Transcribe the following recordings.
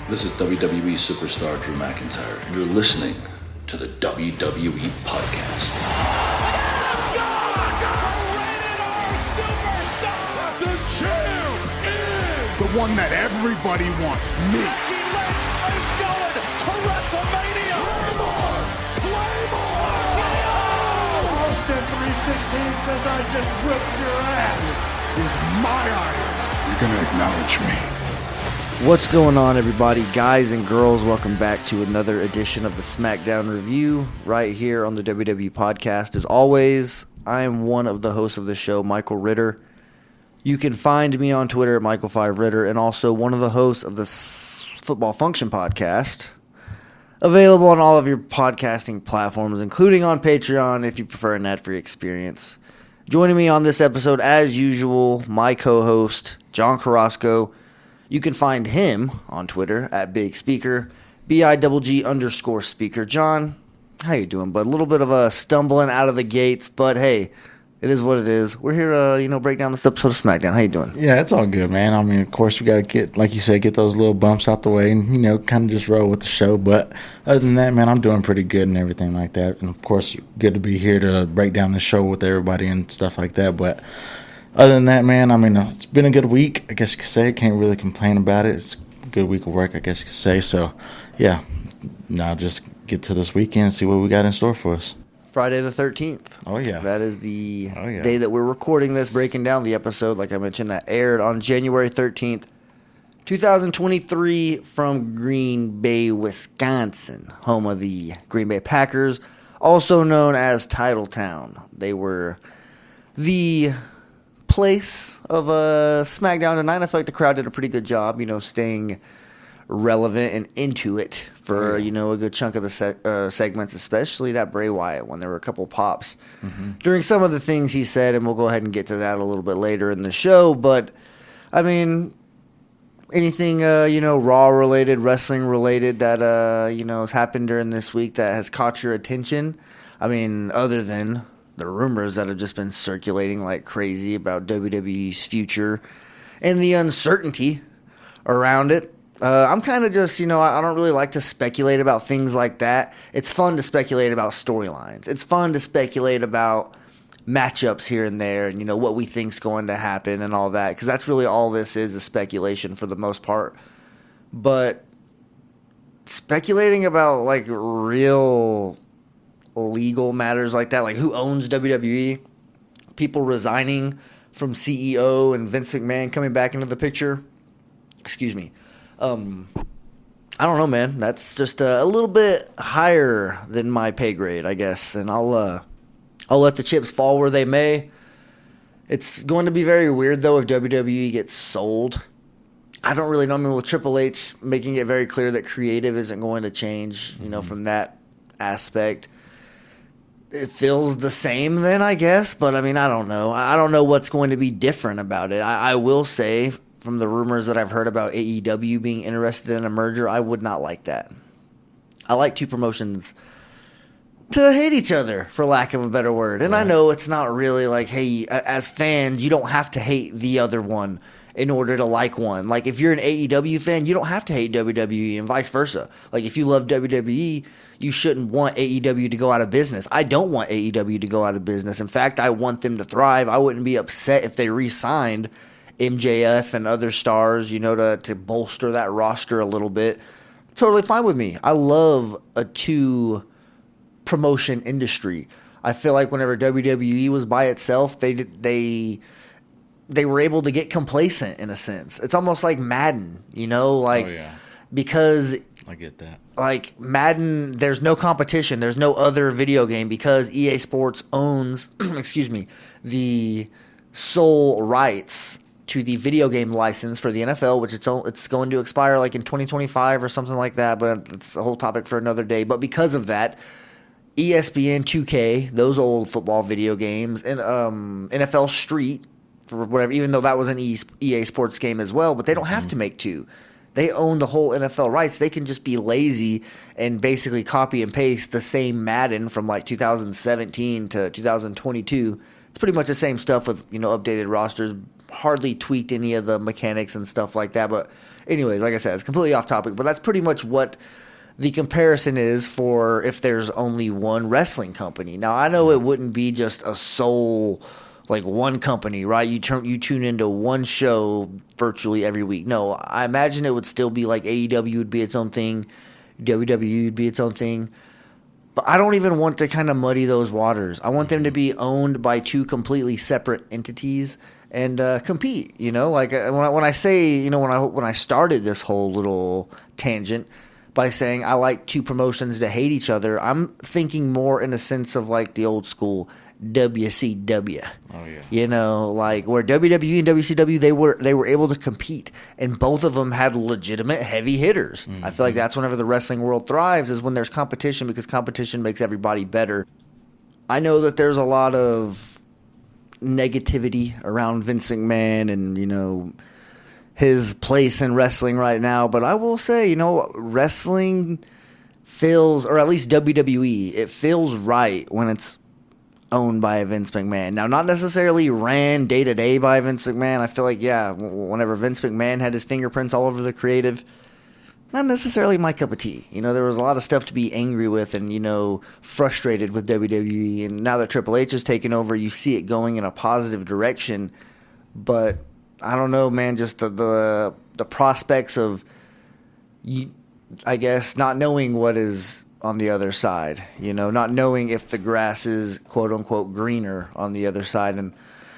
This is WWE superstar Drew McIntyre, and you're listening to the WWE Podcast. The champ is the one that everybody wants, me. It's going to WrestleMania. Claymore! Austin 316 says I just whipped your ass. This is my iron. You're going to acknowledge me. What's going on, everybody? Guys and girls, welcome back to another edition of the SmackDown Review right here on the WWE Podcast. As always, I am one of the hosts of the show, Michael Ritter. You can find me on Twitter at Michael5Ritter, and also one of the hosts of the Football Function Podcast, available on all of your podcasting platforms, including on Patreon if you prefer an ad-free experience. Joining me on this episode, as usual, my co-host, John Carrasco. You can find him on Twitter at Big Speaker, BIGG_speaker. John, how you doing, bud? A little bit of a stumbling out of the gates, but hey, it is what it is. We're here to, break down this episode of SmackDown. How you doing? Yeah, it's all good, man. I mean, of course, we got to get, like you said, get those little bumps out the way and, kind of just roll with the show. But other than that, man, I'm doing pretty good and everything like that. And, of course, good to be here to break down the show with everybody and stuff like that. But other than that, man, I mean, it's been a good week, I guess you could say. Can't really complain about it. It's a good week of work, I guess you could say. So, yeah, now just get to this weekend and see what we got in store for us. Friday the 13th. Oh, yeah. That is the day that we're recording this, breaking down the episode, like I mentioned, that aired on January 13th, 2023 from Green Bay, Wisconsin, home of the Green Bay Packers, also known as Titletown. They were the place of SmackDown tonight. I feel like the crowd did a pretty good job, staying relevant and into it for, a good chunk of the segments, especially that Bray Wyatt one. There were a couple pops during some of the things he said, and we'll go ahead and get to that a little bit later in the show. But, I mean, anything, Raw-related, wrestling-related that, has happened during this week that has caught your attention? I mean, other than the rumors that have just been circulating like crazy about WWE's future and the uncertainty around it. I'm kind of just, I don't really like to speculate about things like that. It's fun to speculate about storylines. It's fun to speculate about matchups here and there and, what we think's going to happen and all that, because that's really all this is speculation for the most part. But speculating about, like, real legal matters like that, like who owns WWE, people resigning from CEO and Vince McMahon coming back into the picture, excuse me, I don't know, man. That's just a little bit higher than my pay grade, I guess, and I'll let the chips fall where they may. It's going to be very weird, though, if WWE gets sold. I don't really know. I mean, with Triple H making it very clear that creative isn't going to change, from that aspect, it feels the same then, I guess. But, I mean, I don't know. I don't know what's going to be different about it. I will say, from the rumors that I've heard about AEW being interested in a merger, I would not like that. I like two promotions to hate each other, for lack of a better word. And right. I know it's not really like, hey, as fans, you don't have to hate the other one in order to like one. Like, if you're an AEW fan, you don't have to hate WWE and vice versa. Like, if you love WWE, you shouldn't want AEW to go out of business. I don't want AEW to go out of business. In fact, I want them to thrive. I wouldn't be upset if they re-signed MJF and other stars, to bolster that roster a little bit. Totally fine with me. I love a two-promotion industry. I feel like whenever WWE was by itself, they were able to get complacent in a sense. It's almost like Madden, because I get that. Like Madden, there's no competition. There's no other video game because EA Sports owns, the sole rights to the video game license for the NFL, which it's going to expire like in 2025 or something like that, but it's a whole topic for another day. But because of that, ESPN 2K, those old football video games, and NFL Street, for whatever, even though that was an EA Sports game as well, but they don't have to make two. They own the whole NFL rights. They can just be lazy and basically copy and paste the same Madden from like 2017 to 2022 it's pretty much the same stuff with, updated rosters, hardly tweaked any of the mechanics and stuff like that. But anyways, like I said, it's completely off topic, but that's pretty much what the comparison is for if there's only one wrestling company. Now, I know it wouldn't be just a sole, like one company, right? You tune into one show virtually every week. No, I imagine it would still be like AEW would be its own thing, WWE would be its own thing. But I don't even want to kind of muddy those waters. I want them to be owned by two completely separate entities and compete. Like when I say, when I started this whole little tangent by saying I like two promotions to hate each other, I'm thinking more in a sense of like the old school WCW. Oh yeah. Like where WWE and WCW they were able to compete, and both of them had legitimate heavy hitters. Mm-hmm. I feel like that's whenever the wrestling world thrives, is when there's competition, because competition makes everybody better. I know that there's a lot of negativity around Vince McMahon and his place in wrestling right now, but I will say, wrestling feels, or at least WWE, it feels right when it's owned by Vince McMahon. Now, not necessarily ran day-to-day by Vince McMahon. I feel like, whenever Vince McMahon had his fingerprints all over the creative, not necessarily my cup of tea. There was a lot of stuff to be angry with and, frustrated with WWE. And now that Triple H has taken over, you see it going in a positive direction. But I don't know, man, just the prospects of, I guess, not knowing what is on the other side, not knowing if the grass is quote unquote greener on the other side. And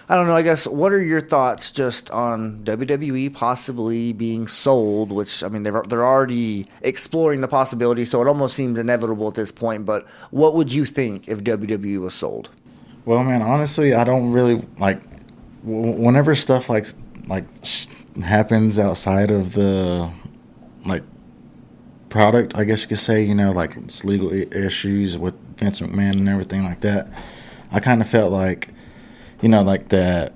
I don't know, I guess, what are your thoughts just on WWE possibly being sold, which, I mean, they're already exploring the possibility, so it almost seems inevitable at this point, but what would you think if WWE was sold? Well, man, honestly, I don't really, whenever stuff like happens outside of the, product, I guess you could say, like it's legal issues with Vince McMahon and everything like that, I kind of felt like, like that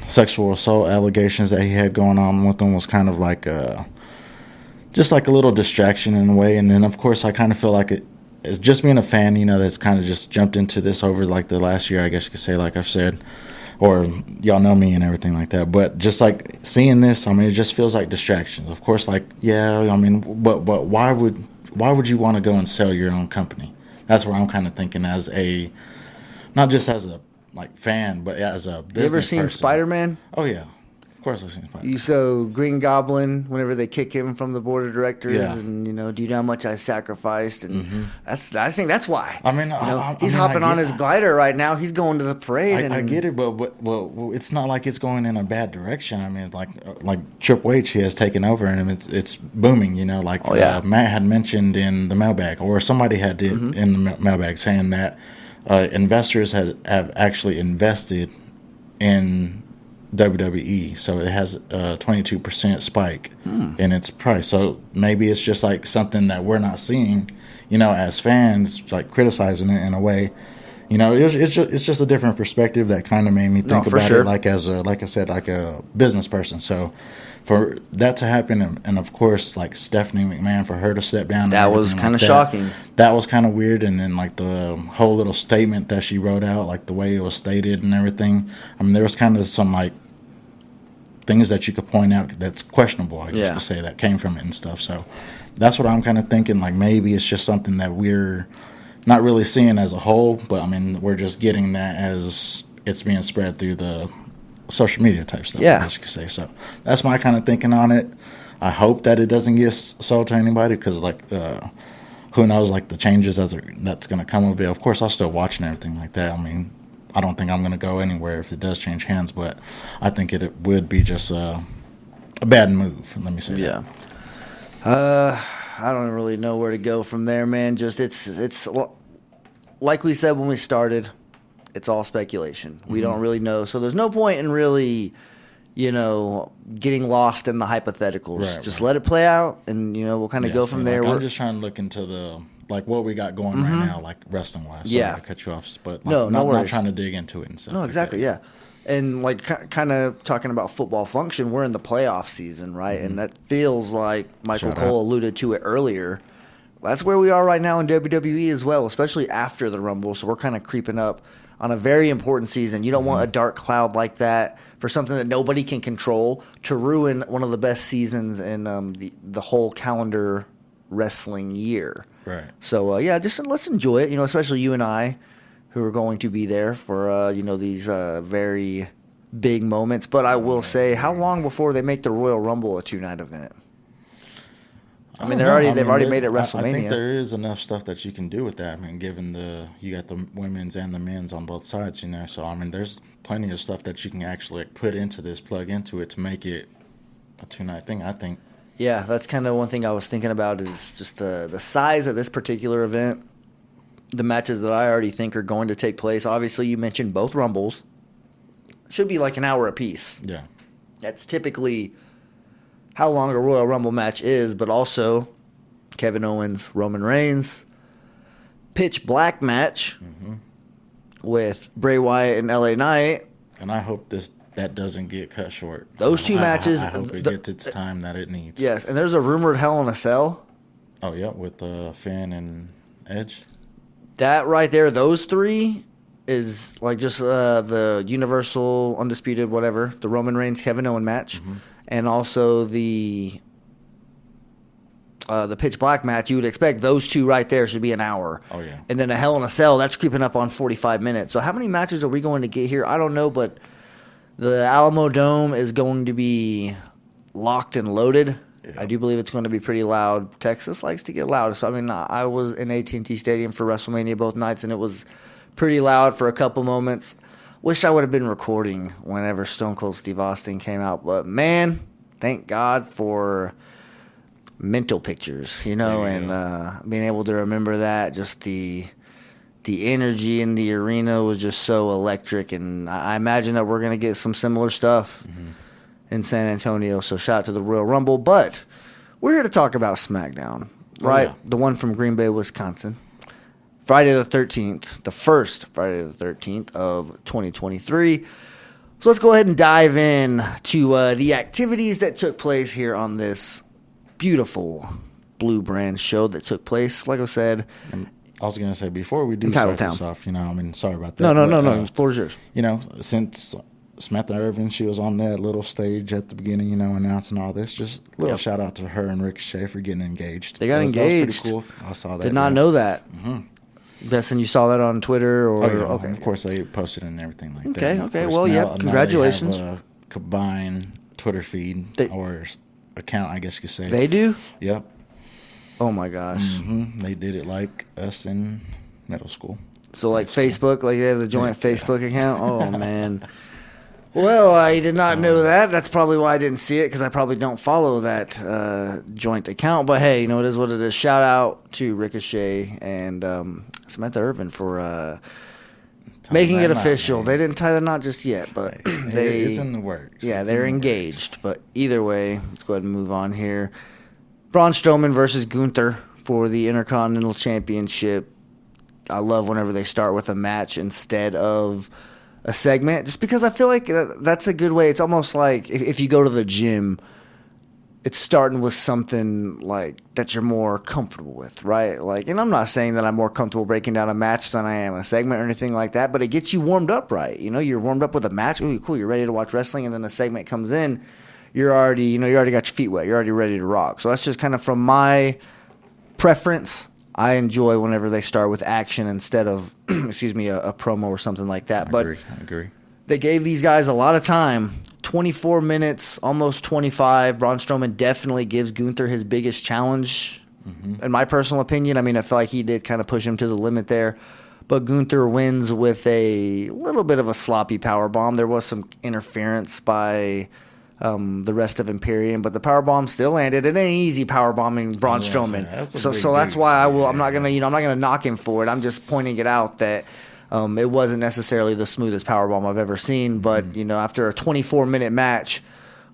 sexual assault allegations that he had going on with him was kind of like just like a little distraction in a way. And then, of course, I kind of feel like it's just being a fan, that's kind of just jumped into this over like the last year, I guess you could say, like I've said, or y'all know me and everything like that. But just like seeing this, I mean, it just feels like distractions. Of course, but why would you want to go and sell your own company? That's where I'm kind of thinking as not just as a fan, but as a business. You ever seen person. Spider-Man? Oh yeah, of course I've seen Spider-Man. You saw Green Goblin whenever they kick him from the board of directors, yeah. And do you know how much I sacrificed? And I think that's why. I mean, he's hopping on his glider right now. He's going to the parade. I get it, but it's not like it's going in a bad direction. I mean, like Triple H, he has taken over, and it's booming. Matt had mentioned in the mailbag, or somebody had did in the mailbag, saying that investors have actually invested in WWE, so it has a 22% spike in its price. So maybe it's just like something that we're not seeing, as fans, like criticizing it in a way. It's just a different perspective that kind of made me think about it, like I said, like a business person. So for that to happen, and of course, like Stephanie McMahon, for her to step down, that was kind of shocking. That was kind of weird. And then like the whole little statement that she wrote out, like the way it was stated and everything. I mean, there was kind of some like things that you could point out that's questionable, I guess you could say, that came from it and stuff. So that's what I'm kind of thinking. Like maybe it's just something that we're not really seeing as a whole, but I mean, we're just getting that as it's being spread through the social media type stuff, I guess you could say. So that's my kind of thinking on it. I hope that it doesn't get sold to anybody, because who knows, like the changes that's going to come of it. Of course, I'll still watch and everything like that. I mean, I don't think I'm going to go anywhere if it does change hands, but I think it would be just a bad move. Let me say that. I don't really know where to go from there, man. Just it's like we said when we started, it's all speculation. We don't really know, so there's no point in really, getting lost in the hypotheticals. Right, just let it play out, and we'll kind of go from there. I'm just trying to look into the what we got going right now, like wrestling wise. Sorry to cut you off, but no worries. Not trying to dig into it and stuff. No, exactly, yeah. And kind of talking about football function, we're in the playoff season, right? And that feels like Michael Cole alluded to it earlier. That's where we are right now in WWE as well, especially after the Rumble. So we're kind of creeping up on a very important season. You don't want a dark cloud like that for something that nobody can control to ruin one of the best seasons in the whole calendar wrestling year. Right. So, just let's enjoy it, especially you and I who are going to be there for, these very big moments. But I will say, how long before they make the Royal Rumble a 2-night event? I mean, they've already made it WrestleMania. I think there is enough stuff that you can do with that. I mean, given you got the women's and the men's on both sides, So, I mean, there's plenty of stuff that you can actually put into this, plug into it to make it a 2-night thing, I think. Yeah, that's kind of one thing I was thinking about is just the size of this particular event, the matches that I already think are going to take place. Obviously, you mentioned both Rumbles. Should be like an hour apiece. Yeah. That's typically how long a Royal Rumble match is, but also Kevin Owens, Roman Reigns, pitch black match with Bray Wyatt and LA Knight. And I hope that doesn't get cut short. Those two matches. I hope it gets its time that it needs. Yes, and there's a rumored Hell in a Cell. Oh, yeah, with Finn and Edge. That right there, those three is like just the Universal Undisputed whatever, the Roman Reigns Kevin Owens match. And also the pitch black match, you would expect those two right there should be an hour. Oh, yeah. And then a Hell in a Cell, that's creeping up on 45 minutes. So how many matches are we going to get here? I don't know, but the Alamo Dome is going to be locked and loaded. Yeah. I do believe it's going to be pretty loud. Texas likes to get loud. So, I mean, I was in AT&T Stadium for WrestleMania both nights, and it was pretty loud for a couple moments. Wish I would have been recording whenever Stone Cold Steve Austin came out. But, man, thank God for mental pictures, and being able to remember that. Just the energy in the arena was just so electric. And I imagine that we're going to get some similar stuff in San Antonio. So shout out to the Royal Rumble. But we're here to talk about SmackDown, right? Oh, yeah. The one from Green Bay, Wisconsin. Friday the 13th, the first Friday the 13th of 2023. So let's go ahead and dive in to the activities that took place here on this beautiful Blue Brand show that took place, like I said. And I was going to say, before we do start this off, sorry about that. No, floor is yours. Since Samantha Irvin, she was on that little stage at the beginning, announcing all this. Just a little shout out to her and Ricochet for getting engaged. They got engaged. That was pretty cool. I saw that. Did not know that. Guessing you saw that on Twitter or okay. Of course, they posted and everything like that. Okay. Well, congratulations. Now they have a combined Twitter feed or account, I guess you could say. They do? Yep. Oh my gosh. They did it like us in middle school. So like Facebook, like they have the joint Facebook account? Oh, man. Well, I did not know that. That's probably why I didn't see it, because I probably don't follow that joint account. But hey, it is what it is. Shout out to Ricochet and Samantha Irvin for making it official. They didn't tie the knot just yet, but it's in the works. Yeah, they're engaged. But either way, let's go ahead and move on here. Braun Strowman versus Gunther for the Intercontinental Championship. I love whenever they start with a match instead of a segment, just because I feel like that's a good way. It's almost like if you go to the gym, it's starting with something like that you're more comfortable with, right? Like, and I'm not saying that I'm more comfortable breaking down a match than I am a segment or anything like that, but it gets you warmed up, right? You're warmed up with a match. Ooh, cool. You're ready to watch wrestling, and then a segment comes in. You're already, you already got your feet wet. You're already ready to rock. So that's just kind of from my preference. I enjoy whenever they start with action instead of, a promo or something like that. I agree. They gave these guys a lot of time. 24 minutes, almost 25. Braun Strowman definitely gives Gunther his biggest challenge, in my personal opinion. I mean, I feel like he did kind of push him to the limit there. But Gunther wins with a little bit of a sloppy powerbomb. There was some interference by the rest of Imperium, but the powerbomb still landed. It ain't easy powerbombing Braun Strowman. So that's why I'm not gonna knock him for it. I'm just pointing it out that it wasn't necessarily the smoothest powerbomb I've ever seen. But after a 24-minute match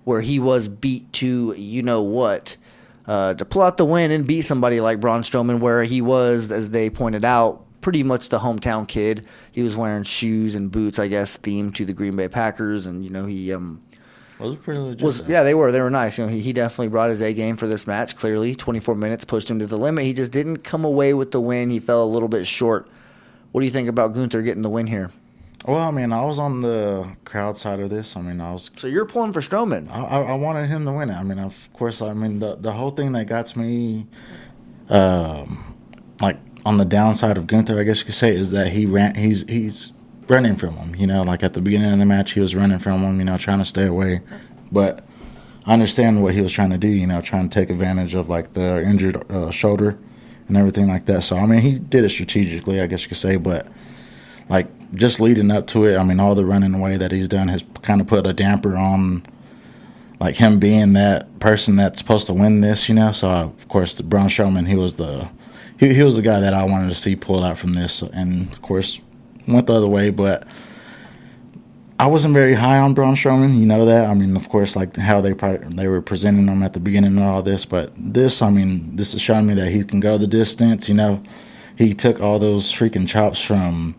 where he was beat to to pull out the win and beat somebody like Braun Strowman, where he was, as they pointed out, pretty much the hometown kid. He was wearing shoes and boots, I guess, themed to the Green Bay Packers, and he those were pretty legit. They were nice. He definitely brought his A game for this match. Clearly, 24 minutes pushed him to the limit. He just didn't come away with the win. He fell a little bit short. What do you think about Gunther getting the win here? Well, I mean, I was on the crowd side of this. I mean, So you're pulling for Strowman. I wanted him to win it. I mean, of course, I mean the whole thing that got to me, like on the downside of Gunther, I guess you could say, is that he's running from him. You know, like at the beginning of the match, he was running from him. You know, trying to stay away, but I understand what he was trying to do. You know, trying to take advantage of like the injured shoulder and everything like that. So I mean, he did it strategically, I guess you could say, but like just leading up to it, I mean, all the running away that he's done has kind of put a damper on like him being that person that's supposed to win this, you know. So of course, the Braun Strowman, he was the guy that I wanted to see pull out from this, and of course went the other way. But I wasn't very high on Braun Strowman, you know that. I mean, of course, like how they were presenting him at the beginning of all this, but this, I mean, this is showing me that he can go the distance. You know, he took all those freaking chops from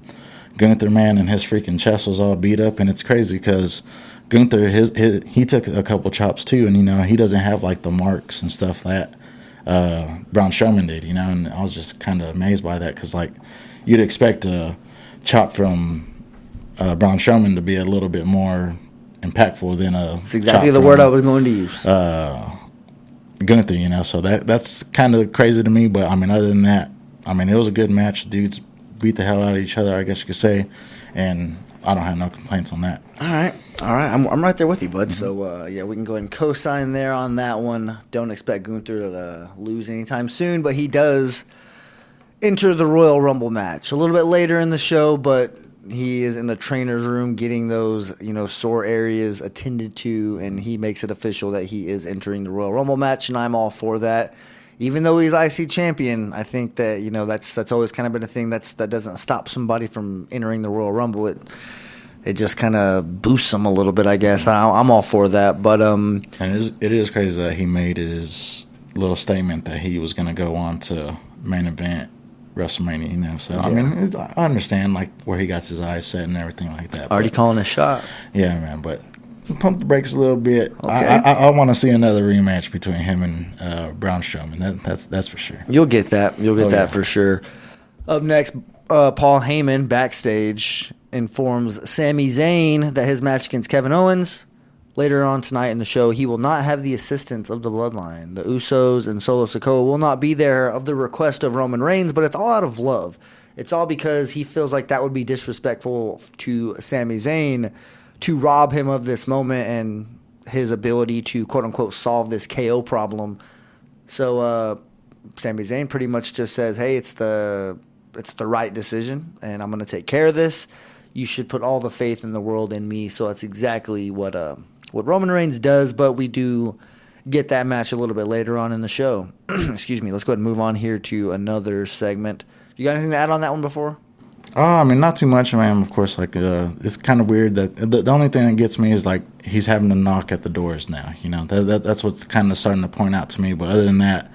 Gunther, man, and his freaking chest was all beat up, and it's crazy because Gunther, he took a couple chops too, and you know he doesn't have like the marks and stuff that Braun Strowman did, you know, and I was just kind of amazed by that because like you'd expect a chop from Braun Strowman to be a little bit more impactful than a. That's exactly the word I was going to use. Gunther, you know, so that's kind of crazy to me, but I mean, other than that, I mean, it was a good match. Dudes beat the hell out of each other, I guess you could say, and I don't have no complaints on that. All right. I'm right there with you, bud. Mm-hmm. So, yeah, we can go ahead and co-sign there on that one. Don't expect Gunther to lose anytime soon, but he does enter the Royal Rumble match a little bit later in the show, but he is in the trainer's room getting those, you know, sore areas attended to, and he makes it official that he is entering the Royal Rumble match, and I'm all for that. Even though he's IC champion, I think that, you know, that's always kind of been a thing that doesn't stop somebody from entering the Royal Rumble. It just kind of boosts them a little bit, I guess. I'm all for that, but and it is crazy that he made his little statement that he was going to go on to main event WrestleMania, you know. So yeah. I mean, I understand like where he got his eyes set and everything like that. Already calling a shot. Yeah, man, but pump the brakes a little bit. Okay. I want to see another rematch between him and Braun Strowman. That's for sure. You'll get that. You'll get that for sure. Up next, Paul Heyman backstage informs Sami Zayn that his match against Kevin Owens later on tonight in the show, he will not have the assistance of the Bloodline. The Usos and Solo Sikoa will not be there of the request of Roman Reigns, but it's all out of love. It's all because he feels like that would be disrespectful to Sami Zayn to rob him of this moment and his ability to, quote-unquote, solve this KO problem. So Sami Zayn pretty much just says, hey, it's the right decision, and I'm going to take care of this. You should put all the faith in the world in me. So that's exactly what Roman Reigns does, but we do get that match a little bit later on in the show. Excuse me. Let's go ahead and move on here to another segment. You got anything to add on that one before? I mean, not too much. I mean, of course, like it's kind of weird that the only thing that gets me is like he's having to knock at the doors now. You know, that's what's kind of starting to point out to me. But other than that,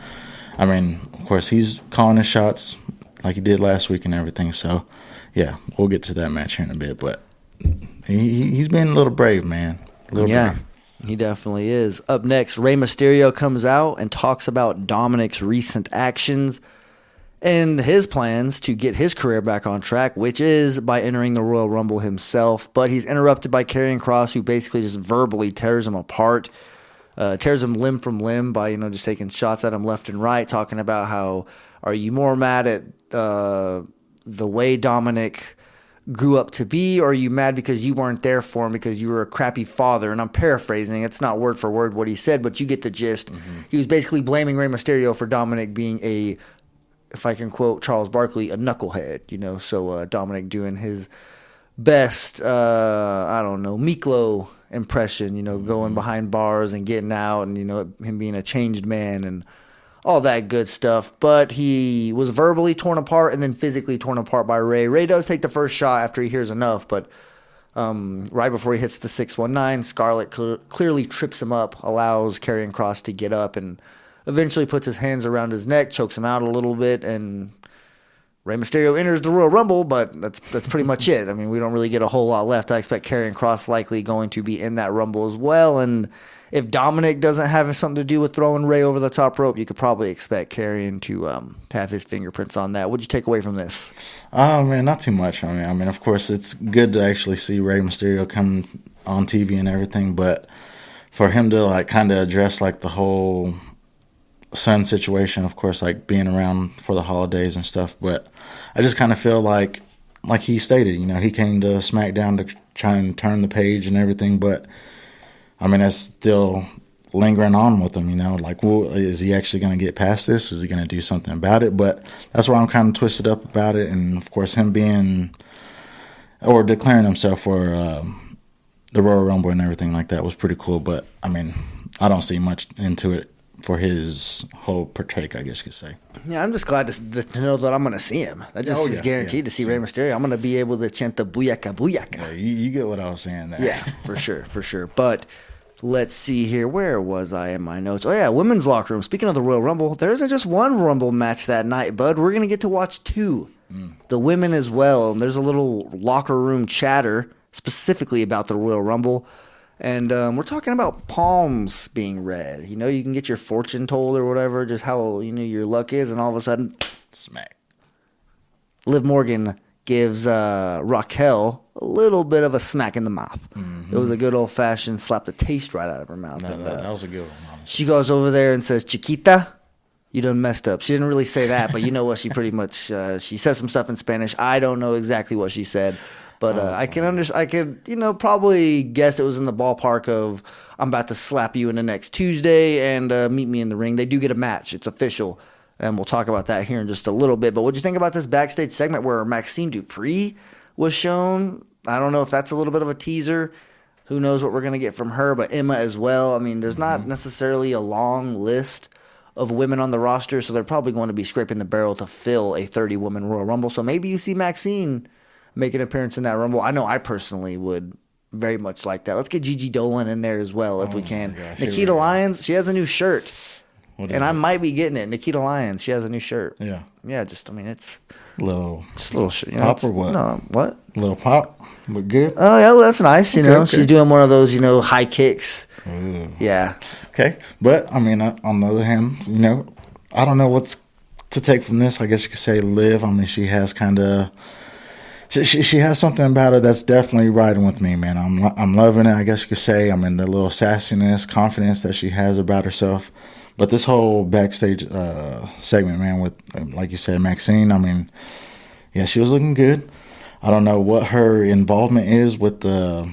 I mean, of course, he's calling his shots like he did last week and everything. So, yeah, we'll get to that match here in a bit. But he's been a little brave, man. Brave. He definitely is. Up next, Rey Mysterio comes out and talks about Dominic's recent actions and his plans to get his career back on track, which is by entering the Royal Rumble himself. But he's interrupted by Karrion Kross, who basically just verbally tears him apart, tears him limb from limb by, just taking shots at him left and right, talking about how, are you more mad at the way Dominic grew up to be, or are you mad because you weren't there for him because you were a crappy father? And I'm paraphrasing. It's not word for word what he said, but you get the gist. Mm-hmm. He was basically blaming Rey Mysterio for Dominic being a, if I can quote Charles Barkley, a knucklehead, So Dominic doing his best, Miklo impression, going behind bars and getting out and, him being a changed man and all that good stuff. But he was verbally torn apart and then physically torn apart by Rey. Rey does take the first shot after he hears enough, but right before he hits the 619, Scarlett clearly trips him up, allows Karrion Kross to get up, and eventually puts his hands around his neck, chokes him out a little bit, and Rey Mysterio enters the Royal Rumble, but that's pretty much it. I mean, we don't really get a whole lot left. I expect Karrion Kross likely going to be in that Rumble as well, and if Dominic doesn't have something to do with throwing Ray over the top rope, you could probably expect Karrion to have his fingerprints on that. What'd you take away from this? Oh, man, not too much. I mean, of course, it's good to actually see Rey Mysterio come on TV and everything, but for him to, like, kind of address, like, the whole son situation, of course, like, being around for the holidays and stuff, but I just kind of feel like he stated, you know, he came to SmackDown to try and turn the page and everything, but I mean, that's still lingering on with him, you know, like, well, is he actually going to get past this? Is he going to do something about it? But that's why I'm kind of twisted up about it. And of course, him being or declaring himself for the Royal Rumble and everything like that was pretty cool. But I mean, I don't see much into it for his whole partake, I guess you could say. Yeah, I'm just glad to know that I'm going to see him. That just is guaranteed to see Rey Mysterio. I'm going to be able to chant the booyaka booyaka. Yeah, you get what I was saying there. Yeah, for sure. But let's see here. Where was I in my notes? Oh, yeah, women's locker room. Speaking of the Royal Rumble, there isn't just one Rumble match that night, bud. We're going to get to watch two. The women as well. And there's a little locker room chatter specifically about the Royal Rumble. And we're talking about palms being read. You know, you can get your fortune told or whatever, just how, you know, your luck is. And all of a sudden, smack. Liv Morgan gives Raquel a little bit of a smack in the mouth. It was a good old-fashioned slap the taste right out of her mouth. That was a good one, honestly. She goes over there and says, Chiquita, you done messed up. She didn't really say that, but you know what? She pretty much, she said some stuff in Spanish. I don't know exactly what she said. But I can, you know, probably guess it was in the ballpark of I'm about to slap you in the next Tuesday and meet me in the ring. They do get a match. It's official. And we'll talk about that here in just a little bit. But what'd you think about this backstage segment where Maxine Dupree was shown? I don't know if that's a little bit of a teaser. Who knows what we're going to get from her, but Emma as well. I mean, there's not necessarily a long list of women on the roster, so they're probably going to be scraping the barrel to fill a 30-woman Royal Rumble. So maybe you see Maxine make an appearance in that Rumble. I know I personally would very much like that. Let's get Gigi Dolan in there as well if we can. Gosh, Nikita Lyons, she has a new shirt. And I might be getting it. Nikita Lyons, she has a new shirt. Yeah. Yeah, just, I mean, it's little just a little shirt. You know, pop or what? No, what? Little pop. Look good. Oh, yeah, well, that's nice. You know, okay. She's doing one of those, you know, high kicks. Ooh. Yeah. Okay. But, I mean, on the other hand, you know, I don't know what's to take from this. I guess you could say Liv. I mean, she has kind of... She has something about her that's definitely riding with me, man. I'm loving it, I guess you could say. I mean, the little sassiness, confidence that she has about herself. But this whole backstage segment, man, with, like you said, Maxine, I mean, yeah, she was looking good. I don't know what her involvement is with the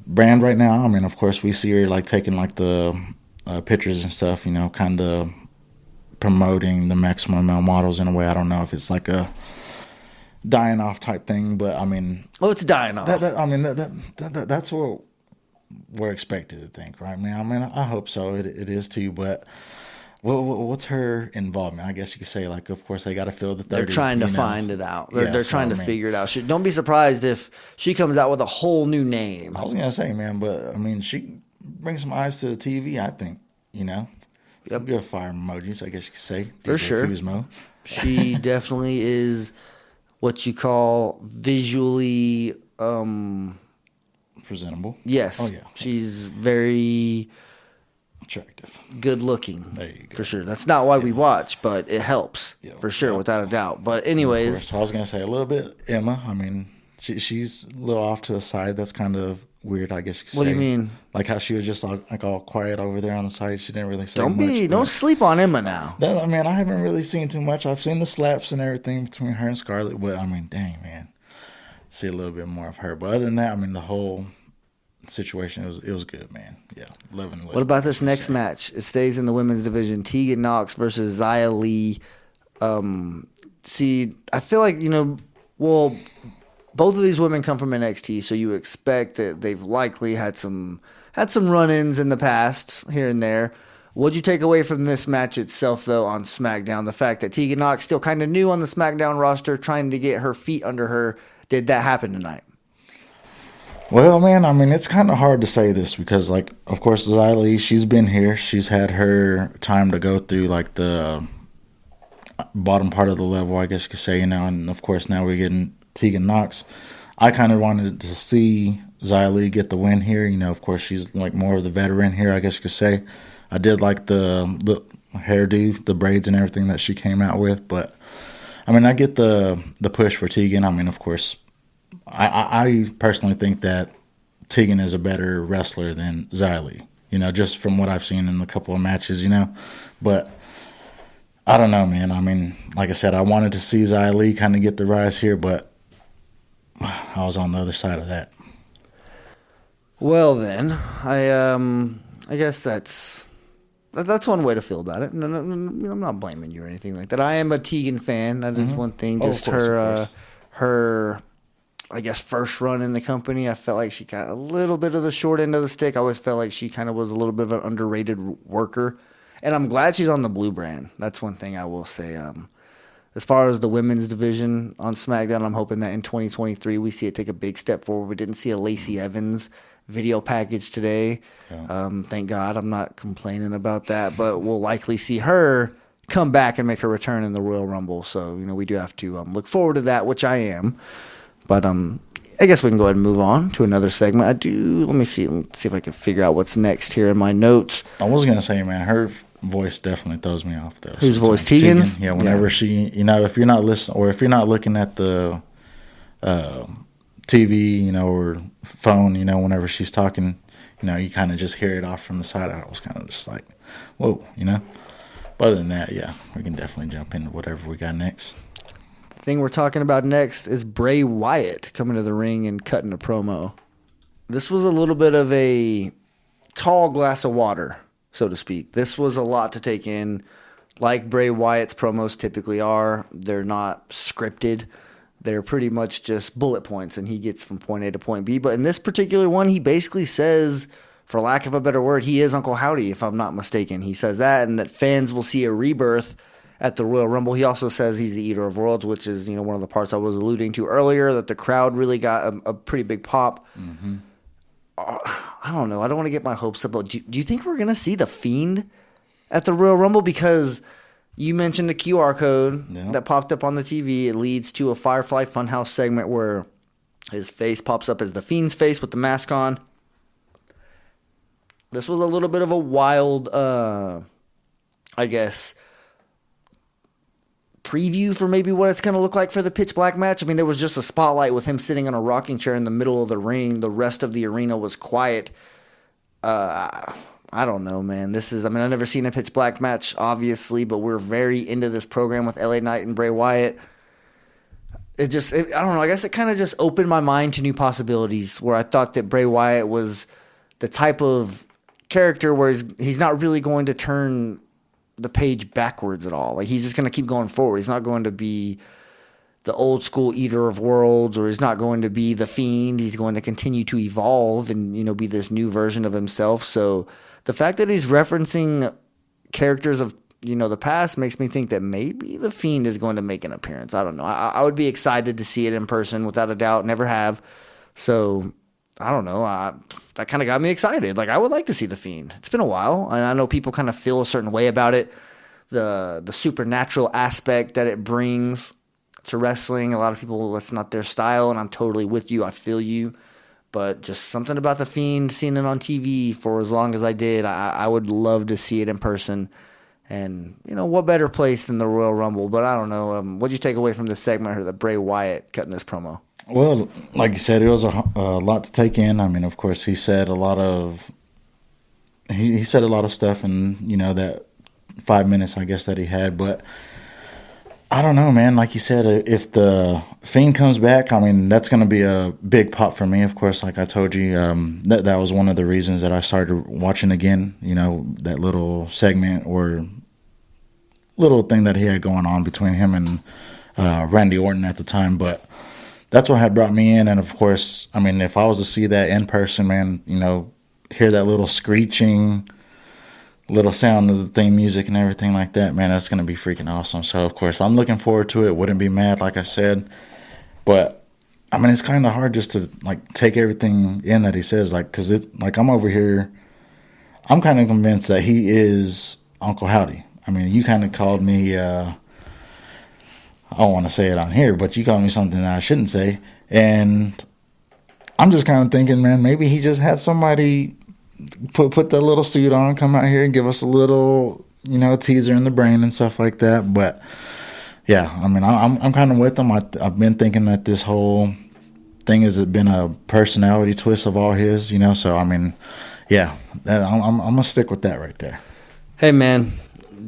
brand right now. I mean, of course, we see her, like, taking, like, the pictures and stuff, you know, kind of promoting the Maximum Male models in a way. I don't know if it's like a dying off type thing, but I mean, it's dying off. That's what we're expected to think, right, man? I mean, I hope so. It is too, but what's her involvement? I guess you could say, like, of course, they got to fill the 30. They're trying to find it out. They're trying to figure it out. Don't be surprised if she comes out with a whole new name. I was gonna say, man, but I mean, she brings some eyes to the TV. I think, you know, some good fire emojis, I guess you could say, for sure. She definitely is what you call visually presentable. Yes. Oh yeah. She's very attractive, good looking. There you go. For sure. That's not why we watch, but it helps for sure, without a doubt. But anyways, so I was gonna say a little bit Emma. I mean, she's a little off to the side. That's kind of weird, I guess you could say. What do you mean? Like how she was just like all quiet over there on the side. She didn't really say much. Don't sleep on Emma now. I mean, I haven't really seen too much. I've seen the slaps and everything between her and Scarlett, but I mean, dang, man, see a little bit more of her. But other than that, I mean, the whole situation, it was good, man. Yeah, loving it. What about this next match? It stays in the women's division. Tegan Nox versus Xia Li. See, I feel like, you know, well, both of these women come from NXT, so you expect that they've likely had some run-ins in the past here and there. What'd you take away from this match itself, though, on SmackDown? The fact that Tegan Nox still kind of new on the SmackDown roster, trying to get her feet under her. Did that happen tonight? Well, man, I mean, it's kind of hard to say this because, like, of course, Xia Li, she's been here. She's had her time to go through, like, the bottom part of the level, I guess you could say, you know, and, of course, now we're getting Tegan Nox. I kind of wanted to see Xia Li get the win here. Of course, she's like more of the veteran here, I guess you could say. I did like the hairdo, the braids and everything that she came out with. But, I get the push for Tegan. Of course, I personally think that Tegan is a better wrestler than Xia Li, just from what I've seen in a couple of matches, But I don't know, man. Like I said, I wanted to see Xia Li kind of get the rise here, but I was on the other side of that. Well, then, I guess that's one way to feel about it. No, I'm not blaming you or anything like that. I am a Tegan fan. That is one thing. Just of course. her, I guess, first run in the company, I felt like she got a little bit of the short end of the stick. I always felt like she kind of was a little bit of an underrated worker. And I'm glad she's on the blue brand. That's one thing I will say. As far as the women's division on SmackDown, I'm hoping that in 2023 we see it take a big step forward. We didn't see a Lacey Evans video package today. Yeah. Thank God. I'm not complaining about that. But we'll likely see her come back and make her return in the Royal Rumble. So, we do have to look forward to that, which I am. But I guess we can go ahead and move on to another segment. Let me see if I can figure out what's next here in my notes. I was going to say, man, her voice definitely throws me off, though. Whose voice? Tegan's? Tegan. Yeah, whenever she, if you're not listening, or if you're not looking at the TV, or phone, whenever she's talking, you kind of just hear it off from the side. I was kind of just like, whoa, But other than that, yeah, we can definitely jump into whatever we got next. Thing we're talking about next is Bray Wyatt coming to the ring and cutting a promo. This was a little bit of a tall glass of water, so to speak. This was a lot to take in. Like Bray Wyatt's promos typically are, they're not scripted. They're pretty much just bullet points, and he gets from point A to point B. But in this particular one, he basically says, for lack of a better word, he is Uncle Howdy, if I'm not mistaken. He says that, and that fans will see a rebirth at the Royal Rumble. He also says he's the Eater of Worlds, which is, one of the parts I was alluding to earlier, that the crowd really got a pretty big pop. Mm-hmm. I don't know. I don't want to get my hopes up. But do you think we're going to see The Fiend at the Royal Rumble? Because you mentioned the QR code that popped up on the TV. It leads to a Firefly Funhouse segment where his face pops up as The Fiend's face with the mask on. This was a little bit of a wild, I guess, preview for maybe what it's going to look like for the Pitch Black match. There was just a spotlight with him sitting on a rocking chair in the middle of the ring. The rest of the arena was quiet. I don't know, man. I've never seen a Pitch Black match, obviously, but we're very into this program with LA Knight and Bray Wyatt. I don't know. I guess it kind of just opened my mind to new possibilities, where I thought that Bray Wyatt was the type of character where he's not really going to turn the page backwards at all. Like, he's just going to keep going forward. He's not going to be the old school Eater of Worlds, or he's not going to be the Fiend. He's going to continue to evolve and, be this new version of himself. So the fact that he's referencing characters of, the past makes me think that maybe the Fiend is going to make an appearance. I don't know. I would be excited to see it in person, without a doubt. Never have. So I don't know. That kind of got me excited. Like, I would like to see The Fiend. It's been a while, and I know people kind of feel a certain way about it. The supernatural aspect that it brings to wrestling. A lot of people, that's not their style, and I'm totally with you. I feel you. But just something about The Fiend, seeing it on TV for as long as I did, I would love to see it in person. And, what better place than the Royal Rumble? But I don't know. What'd you take away from this segment, or the Bray Wyatt cutting this promo? Well, like you said, it was a lot to take in. Of course, he said a lot of stuff in, that 5 minutes, I guess, that he had. But I don't know, man. Like you said, if the Fiend comes back, that's going to be a big pop for me. Of course, like I told you, that was one of the reasons that I started watching again. That little segment or little thing that he had going on between him and Randy Orton at the time. But that's what had brought me in. And of course, if I was to see that in person, man, hear that little screeching, little sound of the theme music and everything like that, man, that's going to be freaking awesome. So, of course, I'm looking forward to it. Wouldn't be mad, like I said. But, it's kind of hard just to, take everything in that he says, because I'm over here. I'm kind of convinced that he is Uncle Howdy. You kind of called me, I don't want to say it on here, but you called me something that I shouldn't say. And I'm just kind of thinking, man, maybe he just had somebody put that little suit on, come out here and give us a little, teaser in the brain and stuff like that. But yeah, I mean, I'm kind of with him. I've been thinking that this whole thing has been a personality twist of all his, So I mean, yeah, I'm gonna stick with that right there. Hey, man,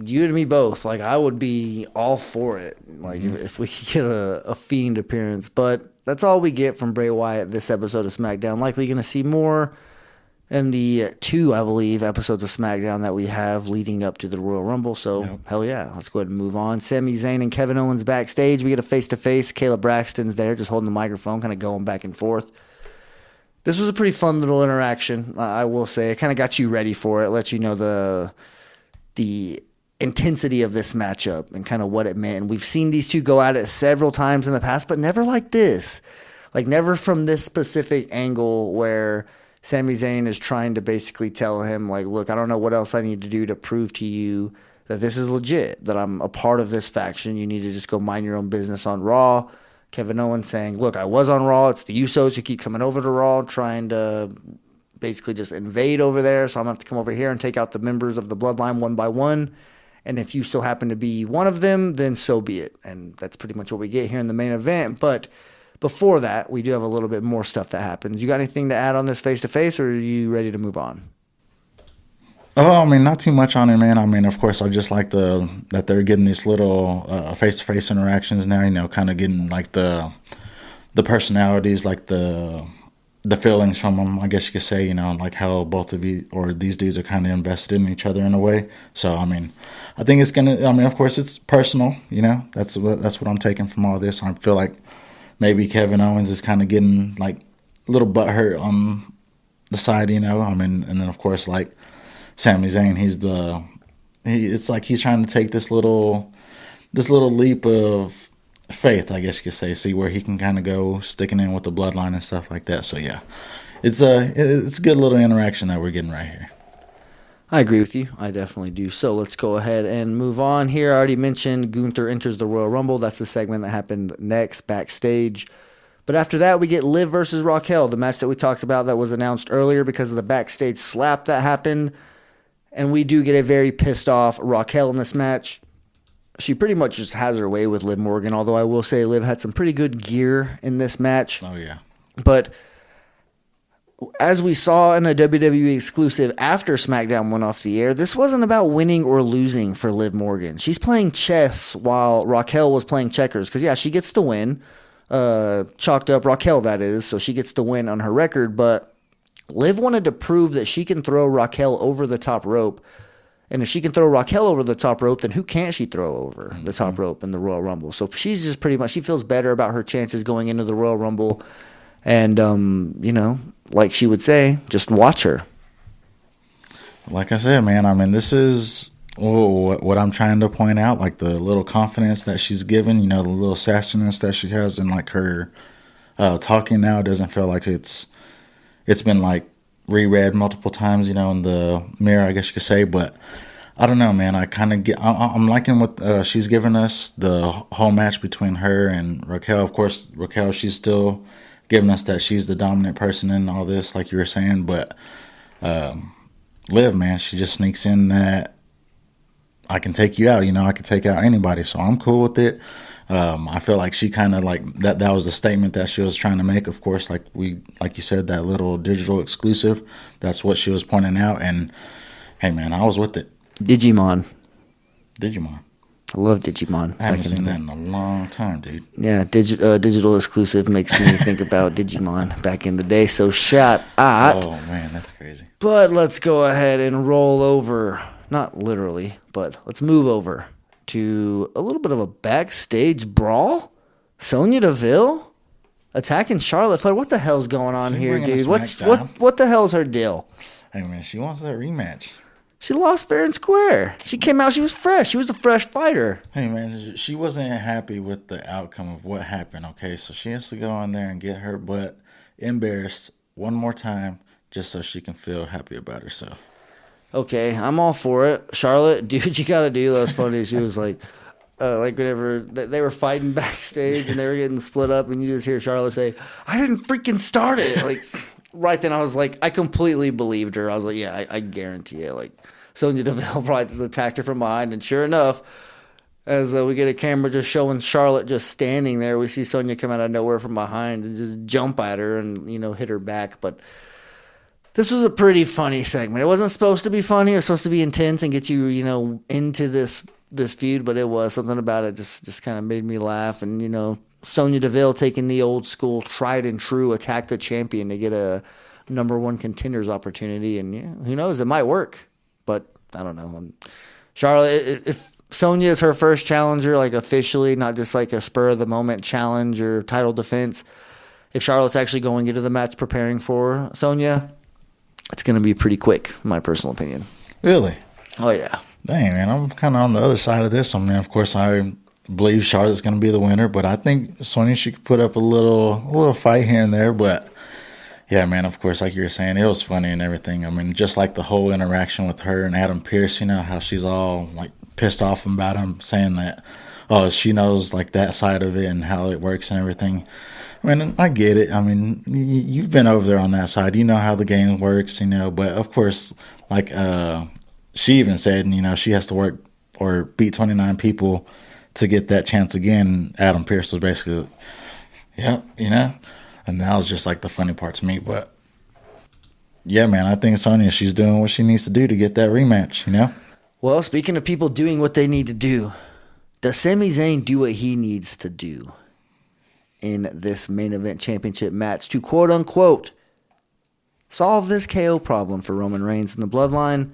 you and me both. Like, I would be all for it. Like, if we could get a Fiend appearance, but that's all we get from Bray Wyatt this episode of SmackDown. Likely going to see more in the 2, I believe, episodes of SmackDown that we have leading up to the Royal Rumble. So, Hell yeah, let's go ahead and move on. Sami Zayn and Kevin Owens backstage. We get a face-to-face. Caleb Braxton's there just holding the microphone, kind of going back and forth. This was a pretty fun little interaction, I will say. It kind of got you ready for it, let you know the intensity of this matchup and kind of what it meant. And we've seen these two go at it several times in the past, but never like this. Like, never from this specific angle where Sami Zayn is trying to basically tell him, like, look, I don't know what else I need to do to prove to you that this is legit, that I'm a part of this faction. You need to just go mind your own business on Raw. Kevin Owens saying, look, I was on Raw. It's the Usos who keep coming over to Raw, trying to basically just invade over there. So I'm going to have to come over here and take out the members of the Bloodline one by one. And if you so happen to be one of them, then so be it. And that's pretty much what we get here in the main event. But before that, we do have a little bit more stuff that happens. You got anything to add on this face-to-face, or are you ready to move on? Oh, I mean, not too much on it, man. I mean, of course, I just like that they're getting these little face-to-face interactions now, kind of getting like the personalities, like the feelings from them, I guess you could say, like how both of you or these dudes are kind of invested in each other in a way. So, I mean, I think it's of course, it's personal, that's what I'm taking from all this. I feel like maybe Kevin Owens is kind of getting like a little butthurt on the side, I mean, and then of course, like Sami Zayn, it's like he's trying to take this little leap of faith, I guess you could say, see where he can kind of go sticking in with the bloodline and stuff like that. So yeah, it's a good little interaction that we're getting right here. I agree with you. I definitely do. So let's go ahead and move on here. I already mentioned Gunther enters the Royal Rumble. That's the segment that happened next backstage. But after that, we get Liv versus Raquel, the match that we talked about that was announced earlier because of the backstage slap that happened. And we do get a very pissed off Raquel in this match. She pretty much just has her way with Liv Morgan, although I will say Liv had some pretty good gear in this match. Oh, yeah. But as we saw in a WWE exclusive after SmackDown went off the air, this wasn't about winning or losing for Liv Morgan. She's playing chess while Raquel was playing checkers. Because, yeah, she gets to win. Chalked up Raquel, that is. So she gets to win on her record. But Liv wanted to prove that she can throw Raquel over the top rope. And if she can throw Raquel over the top rope, then who can't she throw over the top rope in the Royal Rumble? So she's just pretty much, she feels better about her chances going into the Royal Rumble. And, like she would say, just watch her. Like I said, man, I mean, this is what I'm trying to point out, like the little confidence that she's given, the little sassiness that she has in like her talking now. It doesn't feel like it's been like reread multiple times, in the mirror, I guess you could say. But I don't know, man. I'm liking what she's given us, the whole match between her and Raquel. Of course, Raquel, she's still giving us that she's the dominant person in all this, like you were saying. But Liv, man, she just sneaks in that I can take you out. I can take out anybody. So I'm cool with it. I feel like she kind of like that was the statement that she was trying to make. Of course, like you said, that little digital exclusive, that's what she was pointing out. And hey, man, I was with it. Digimon. I love Digimon. I haven't seen that in a long time, dude. Yeah, digital exclusive makes me think about Digimon back in the day. So shout out. Oh, man, that's crazy. But let's go ahead and roll over. Not literally, but let's move over to a little bit of a backstage brawl. Sonya Deville attacking Charlotte Flair. What the hell's going on here, dude? What the hell's her deal? Hey, man, she wants that rematch. She lost fair and square. She came out, she was fresh. She was a fresh fighter. Hey, man, she wasn't happy with the outcome of what happened, okay? So she has to go in there and get her butt embarrassed one more time just so she can feel happy about herself. Okay, I'm all for it. Charlotte, dude, you got to do those funny. She was like, like whenever they were fighting backstage and they were getting split up, and you just hear Charlotte say, "I didn't freaking start it." Like right then, I was like, I completely believed her. I was like, yeah, I guarantee it. Like Sonya Deville probably just attacked her from behind, and sure enough, as we get a camera just showing Charlotte just standing there, we see Sonya come out of nowhere from behind and just jump at her and hit her back. But this was a pretty funny segment. It wasn't supposed to be funny. It was supposed to be intense and get you into this feud, but it was something about it just kind of made me laugh. And Sonya Deville taking the old school tried and true attack the champion to get a number one contenders opportunity, and who knows, it might work, but I don't know. Charlotte, if Sonya is her first challenger, like officially, not just like a spur of the moment challenge or title defense, if Charlotte's actually going into the match preparing for Sonya, it's going to be pretty quick, in my personal opinion. Really? Oh yeah. Dang, man, I'm kind of on the other side of this. I mean, of course, I believe Charlotte's going to be the winner, but I think Sonya should put up a little fight here and there. But yeah, man, of course, like you were saying, it was funny and everything. I mean, just like the whole interaction with her and Adam Pearce, how she's all like pissed off about him, saying that, oh, she knows like that side of it and how it works and everything. I mean, I get it. I mean, you've been over there on that side. You know how the game works, but of course, like, she even said, she has to work or beat 29 people to get that chance again. Adam Pearce was basically, yeah, and that was just like the funny part to me. But yeah, man, I think Sonya, she's doing what she needs to do to get that rematch, Well, speaking of people doing what they need to do, does Sami Zayn do what he needs to do in this main event championship match to quote unquote solve this KO problem for Roman Reigns and the Bloodline?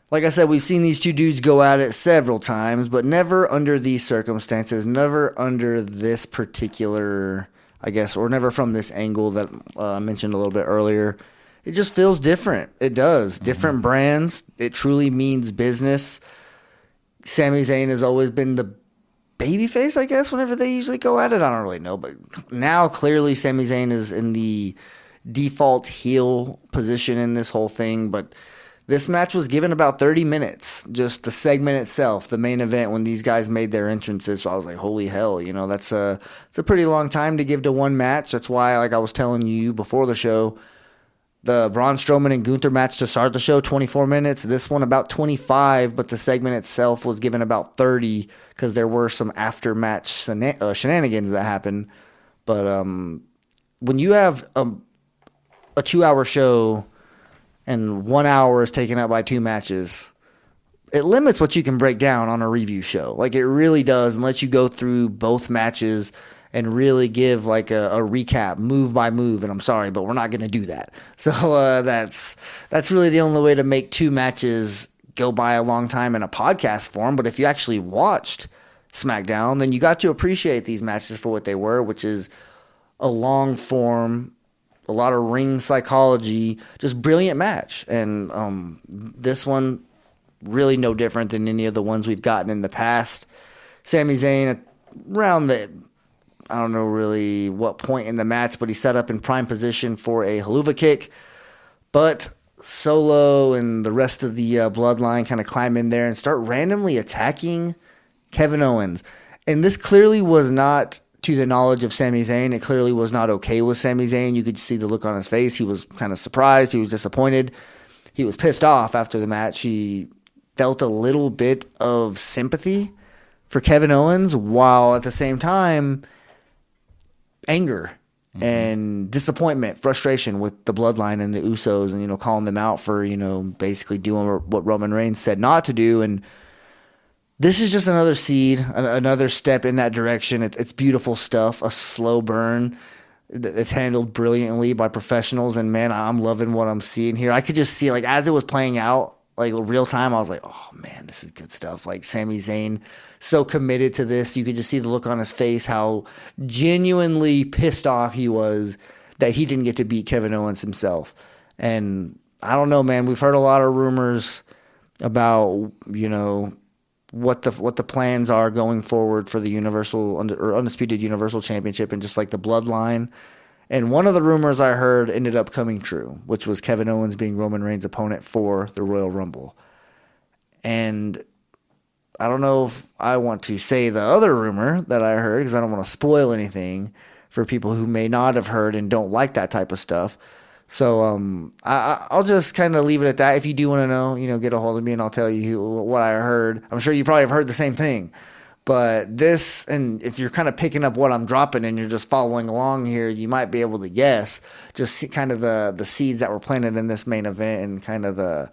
Like I said, we've seen these two dudes go at it several times, but never under these circumstances, never under this particular, I guess, or never from this angle that I mentioned a little bit earlier. It just feels different. It does. Mm-hmm. Different brands. It truly means business. Sami Zayn has always been the babyface, I guess, whenever they usually go at it. I don't really know, but now clearly Sami Zayn is in the default heel position in this whole thing, but this match was given about 30 minutes, just the segment itself, the main event when these guys made their entrances. So I was like, holy hell, it's a pretty long time to give to one match. That's why, like I was telling you before the show, the Braun Strowman and Gunther match to start the show, 24 minutes. This one about 25, but the segment itself was given about 30 because there were some after-match shenanigans that happened. But when you have a 2-hour show and 1 hour is taken up by two matches, it limits what you can break down on a review show. Like, it really does, and lets you go through both matches and really give like a recap move by move. And I'm sorry, but we're not going to do that. So that's really the only way to make two matches go by a long time in a podcast form. But if you actually watched SmackDown, then you got to appreciate these matches for what they were, which is a long form, a lot of ring psychology, just brilliant match. And this one, really no different than any of the ones we've gotten in the past. Sami Zayn, around I don't know really what point in the match, but he set up in prime position for a haluva kick. But Solo and the rest of the Bloodline kind of climb in there and start randomly attacking Kevin Owens. And this clearly was not to the knowledge of Sami Zayn. It clearly was not okay with Sami Zayn. You could see the look on his face. He was kind of surprised. He was disappointed. He was pissed off after the match. He felt a little bit of sympathy for Kevin Owens, while at the same time, anger and disappointment, frustration with the Bloodline and the Usos, and calling them out for basically doing what Roman Reigns said not to do. And this is just another seed, another step in that direction. It's beautiful stuff, a slow burn. It's handled brilliantly by professionals, and man, I'm loving what I'm seeing here. I could just see, like, as it was playing out, like real time, I was like, oh man, this is good stuff. Like, Sami Zayn, so committed to this. You could just see the look on his face, how genuinely pissed off he was that he didn't get to beat Kevin Owens himself. And I don't know, man, we've heard a lot of rumors about, what the plans are going forward for the Universal or Undisputed Universal Championship and just like the Bloodline. And one of the rumors I heard ended up coming true, which was Kevin Owens being Roman Reigns' opponent for the Royal Rumble. And I don't know if I want to say the other rumor that I heard because I don't want to spoil anything for people who may not have heard and don't like that type of stuff. So I'll just kind of leave it at that. If you do want to know, get a hold of me and I'll tell you what I heard. I'm sure you probably have heard the same thing. But this, and if you're kind of picking up what I'm dropping and you're just following along here, you might be able to guess just see kind of the seeds that were planted in this main event and kind of the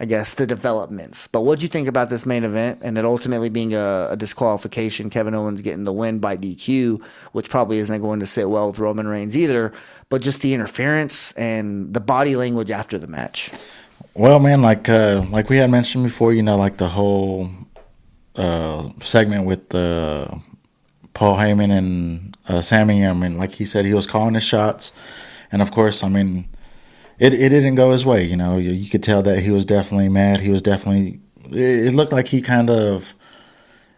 developments. But what'd you think about this main event and it ultimately being a disqualification, Kevin Owens getting the win by DQ, which probably isn't going to sit well with Roman Reigns either, but just the interference and the body language after the match? Well, man, like we had mentioned before, like the whole segment with Paul Heyman and Sami. I mean, like he said, he was calling his shots, and of course, I mean, it didn't go his way. You could tell that he was definitely mad. He was definitely. It looked like he kind of,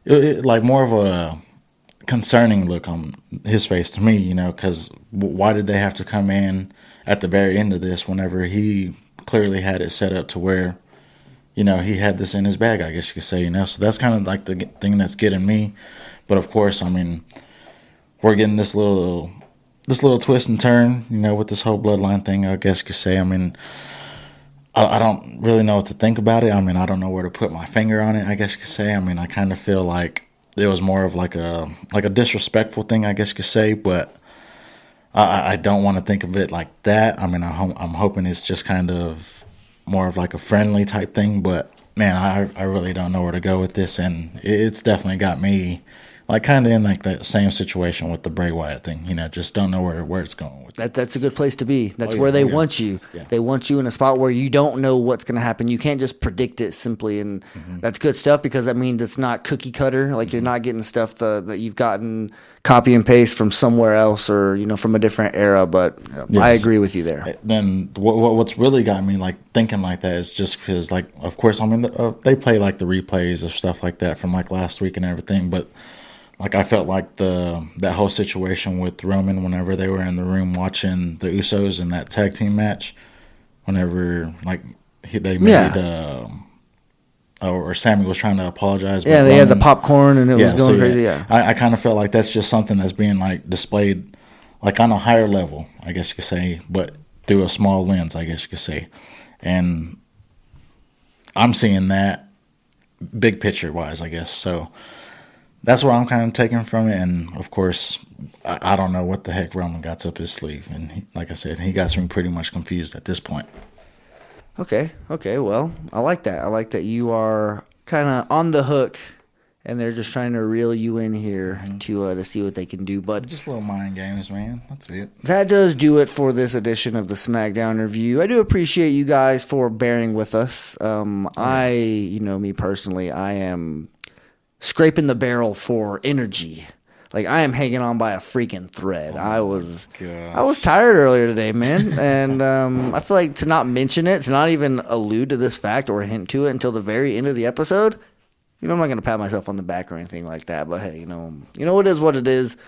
like more of a concerning look on his face to me. Because why did they have to come in at the very end of this whenever he clearly had it set up to where, he had this in his bag, I guess you could say, So that's kind of like the thing that's getting me. But of course, I mean, we're getting this little twist and turn, with this whole bloodline thing, I guess you could say. I mean, I don't really know what to think about it. I mean, I don't know where to put my finger on it, I guess you could say. I mean, I kind of feel like it was more of like a disrespectful thing, I guess you could say, but I don't want to think of it like that. I mean, I'm hoping it's just kind of more of like a friendly type thing, but man, I really don't know where to go with this, and it's definitely got me like kind of in like that same situation with the Bray Wyatt thing. Just don't know where it's going with that. That's a good place to be. That's where they want you. Yeah. They want you in a spot where you don't know what's going to happen. You can't just predict it simply, and that's good stuff because that means it's not cookie cutter. Like you're not getting stuff that you've gotten copy and paste from somewhere else or from a different era. But yes. I agree with you there. Then what's really got me like thinking like that is just because, like, of course, I mean they play like the replays of stuff like that from like last week and everything, but. Like I felt like that whole situation with Roman whenever they were in the room watching the Usos in that tag team match, whenever like they made or Sami was trying to apologize. Yeah, they had the popcorn and it was going crazy. Yeah, I kind of felt like that's just something that's being like displayed like on a higher level, I guess you could say, but through a small lens, I guess you could say, and I'm seeing that big picture wise, I guess so. That's where I'm kind of taking from it, and of course, I don't know what the heck Roman got up his sleeve, and like I said, he got me pretty much confused at this point. Okay, well, I like that. I like that you are kind of on the hook, and they're just trying to reel you in here to see what they can do. But just little mind games, man. That's it. That does do it for this edition of the SmackDown Review. I do appreciate you guys for bearing with us. Me personally, I am scraping the barrel for energy. Like I am hanging on by a freaking thread. I was tired earlier today, man. And I feel like to not mention it, to not even allude to this fact or hint to it until the very end of the episode, I'm not going to pat myself on the back or anything like that. But hey, it is what it is.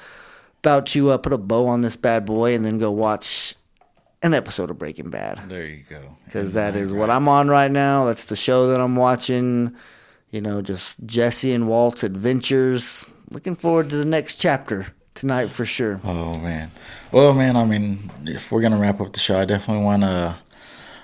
About to put a bow on this bad boy and then go watch an episode of Breaking Bad. There you go. Because that is what I'm on right now. That's the show that I'm watching. Just Jesse and Walt's adventures. Looking forward to the next chapter tonight for sure. Oh, man. Well, man, I mean, if we're going to wrap up the show, I definitely want to,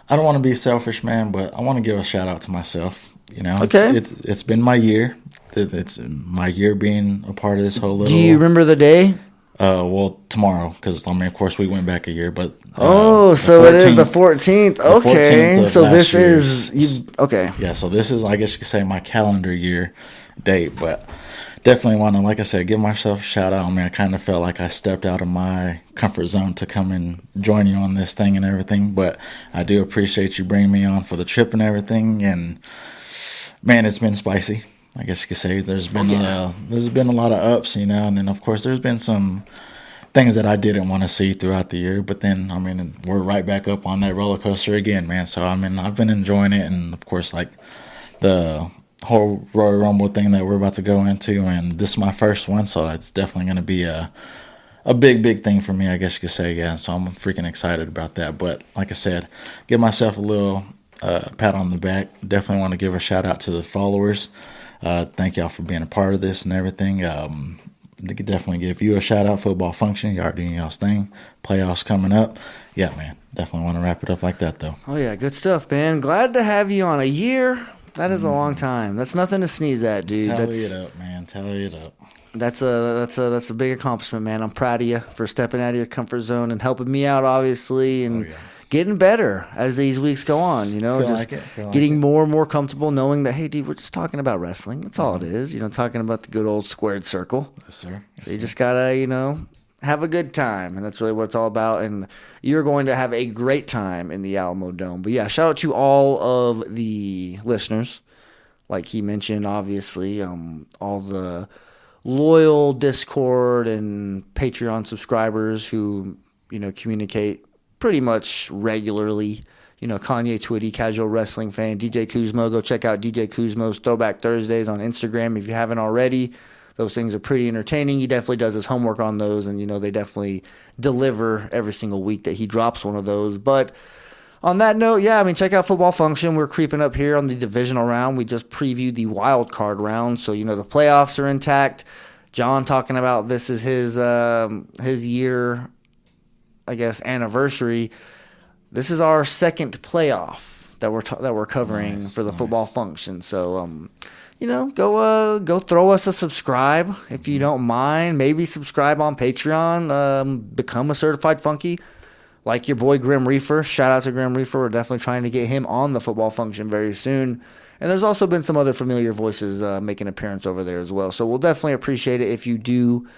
I don't want to be selfish, man, but I want to give a shout out to myself. Okay. It's been my year. It's my year being a part of this whole little. Do you remember the day? Well, tomorrow, because, of course, we went back a year, but. So it is the 14th. Okay. So this is. Okay. Yeah, so this is, I guess you could say, my calendar year date, but definitely want to, like I said, give myself a shout out. I mean, I kind of felt like I stepped out of my comfort zone to come and join you on this thing and everything, but I do appreciate you bringing me on for the trip and everything, and, man, it's been spicy. I guess you could say there's been a lot of ups, and then of course there's been some things that I didn't want to see throughout the year. But then we're right back up on that roller coaster again, man. So I've been enjoying it, and of course like the whole Royal Rumble thing that we're about to go into, and this is my first one, so it's definitely going to be a big thing for me, I guess you could say. Yeah, so I'm freaking excited about that. But like I said, give myself a little pat on the back. Definitely want to give a shout out to the followers. Thank y'all for being a part of this and everything. They could definitely give you a shout out. Football function, y'all doing y'all's thing. Playoffs coming up. Yeah, man. Definitely want to wrap it up like that, though. Oh yeah, good stuff, man. Glad to have you on. A year. That is a long time. That's nothing to sneeze at, dude. Tally it up, man. Tally it up. That's a big accomplishment, man. I'm proud of you for stepping out of your comfort zone and helping me out, obviously, and getting better as these weeks go on. You know, getting more and more comfortable, knowing that, hey, dude, we're just talking about wrestling. That's all it is. You know, talking about the good old squared circle. Yes, sir. So you just gotta, have a good time, and that's really what it's all about. And you're going to have a great time in the Alamo Dome. But yeah, shout out to all of the listeners, like he mentioned, obviously, all the loyal Discord and Patreon subscribers who, communicate pretty much regularly. Kanye Twitty, Casual Wrestling Fan, DJ Kuzmo. Go check out DJ Kuzmo's Throwback Thursdays on Instagram if you haven't already. Those things are pretty entertaining. He definitely does his homework on those, and, they definitely deliver every single week that he drops one of those. But on that note, check out Football Function. We're creeping up here on the divisional round. We just previewed the wild card round, so, the playoffs are intact. John talking about this is his year, I guess, anniversary. This is our second playoff that we're covering for the Football Function. So, go throw us a subscribe if you don't mind. Maybe subscribe on Patreon. Become a certified funky, like your boy Grim Reaper. Shout out to Grim Reaper. We're definitely trying to get him on the Football Function very soon. And there's also been some other familiar voices making an appearance over there as well. So we'll definitely appreciate it if you do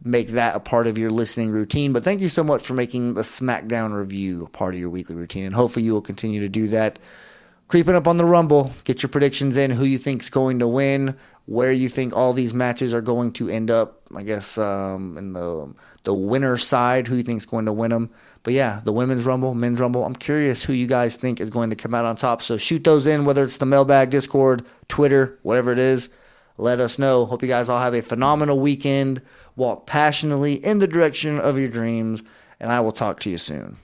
make that a part of your listening routine. But thank you so much for making the SmackDown review a part of your weekly routine. And hopefully you will continue to do that. Creeping up on the Rumble, get your predictions in, who you think's going to win, where you think all these matches are going to end up, I guess, in the winner side, who you think's going to win them. But yeah, the Women's Rumble, Men's Rumble, I'm curious who you guys think is going to come out on top. So shoot those in, whether it's the mailbag, Discord, Twitter, whatever it is. Let us know. Hope you guys all have a phenomenal weekend. Walk passionately in the direction of your dreams, and I will talk to you soon.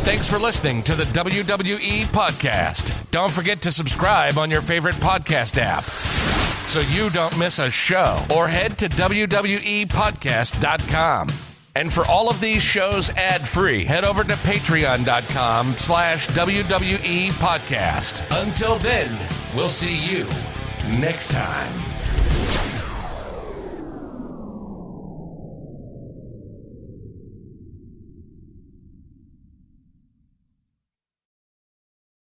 Thanks for listening to the WWE Podcast. Don't forget to subscribe on your favorite podcast app so you don't miss a show, or head to WWEpodcast.com. And for all of these shows ad-free, head over to patreon.com/WWE Podcast. Until then, we'll see you next time.